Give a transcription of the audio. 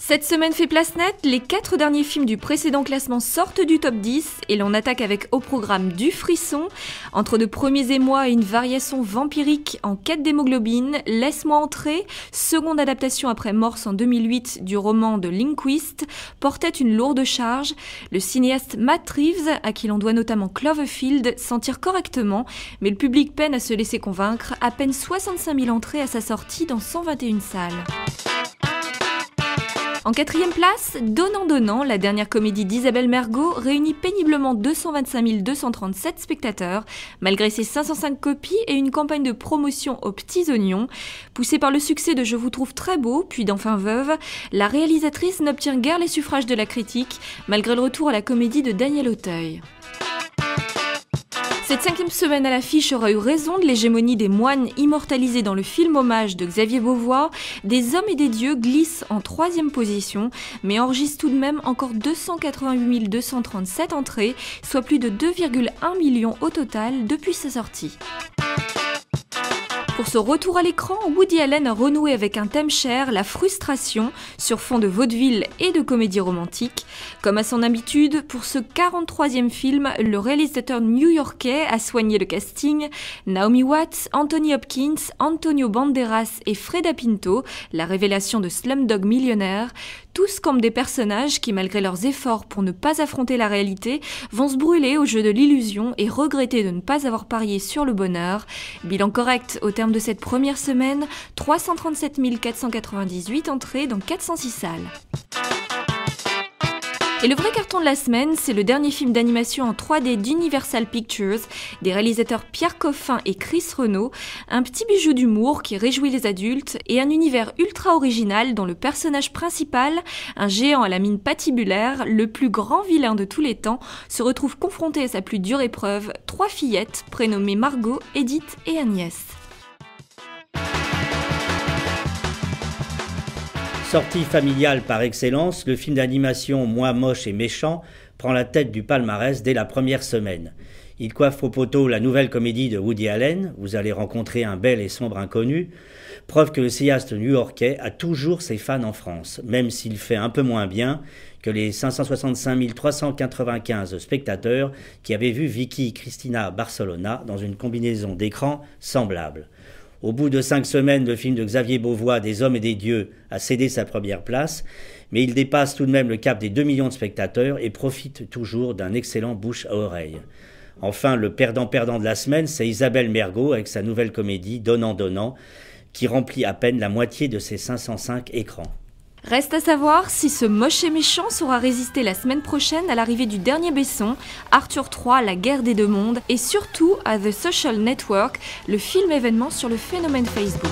Cette semaine fait place nette, les 4 derniers films du précédent classement sortent du top 10 et l'on attaque avec au programme du frisson. Entre de premiers émois et une variation vampirique en quête d'hémoglobine, Laisse-moi entrer, seconde adaptation après Morse en 2008 du roman de Lindqvist, portait une lourde charge. Le cinéaste Matt Reeves, à qui l'on doit notamment Cloverfield, s'en tire correctement, mais le public peine à se laisser convaincre, à peine 65 000 entrées à sa sortie dans 121 salles. En 4e place, Donnant, la dernière comédie d'Isabelle Mergo, réunit péniblement 225 237 spectateurs, malgré ses 505 copies et une campagne de promotion aux petits oignons. Poussée par le succès de Je vous trouve très beau, puis d'Enfin veuve, la réalisatrice n'obtient guère les suffrages de la critique, malgré le retour à la comédie de Daniel Auteuil. Cette 5e semaine à l'affiche aura eu raison de l'hégémonie des moines immortalisés dans le film hommage de Xavier Beauvois. Des hommes et des dieux glissent en 3e position, mais enregistrent tout de même encore 288 237 entrées, soit plus de 2,1 millions au total depuis sa sortie. Pour ce retour à l'écran, Woody Allen a renoué avec un thème cher, la frustration, sur fond de vaudeville et de comédie romantique. Comme à son habitude, pour ce 43e film, le réalisateur new-yorkais a soigné le casting. Naomi Watts, Anthony Hopkins, Antonio Banderas et Freida Pinto, la révélation de Slumdog Millionnaire, tous comme des personnages qui, malgré leurs efforts pour ne pas affronter la réalité, vont se brûler au jeu de l'illusion et regretter de ne pas avoir parié sur le bonheur. Bilan correct au terme de cette première semaine, 337 498 entrées dans 406 salles. Et le vrai carton de la semaine, c'est le dernier film d'animation en 3D d'Universal Pictures, des réalisateurs Pierre Coffin et Chris Renaud, un petit bijou d'humour qui réjouit les adultes et un univers ultra original dont le personnage principal, un géant à la mine patibulaire, le plus grand vilain de tous les temps, se retrouve confronté à sa plus dure épreuve, 3 fillettes prénommées Margot, Edith et Agnès. Sortie familiale par excellence, le film d'animation Moi moche et méchant prend la tête du palmarès dès la première semaine. Il coiffe au poteau la nouvelle comédie de Woody Allen, Vous allez rencontrer un bel et sombre inconnu, preuve que le cinéaste new-yorkais a toujours ses fans en France, même s'il fait un peu moins bien que les 565 395 spectateurs qui avaient vu Vicky Cristina Barcelona dans une combinaison d'écran semblable. Au bout de 5 semaines, le film de Xavier Beauvois, Des hommes et des dieux, a cédé sa première place, mais il dépasse tout de même le cap des 2 millions de spectateurs et profite toujours d'un excellent bouche à oreille. Enfin, le perdant-perdant de la semaine, c'est Isabelle Mergo avec sa nouvelle comédie Donnant, qui remplit à peine la moitié de ses 505 écrans. Reste à savoir si ce moche et méchant saura résister la semaine prochaine à l'arrivée du dernier Besson, Arthur III, La guerre des deux mondes, et surtout à The Social Network, le film événement sur le phénomène Facebook.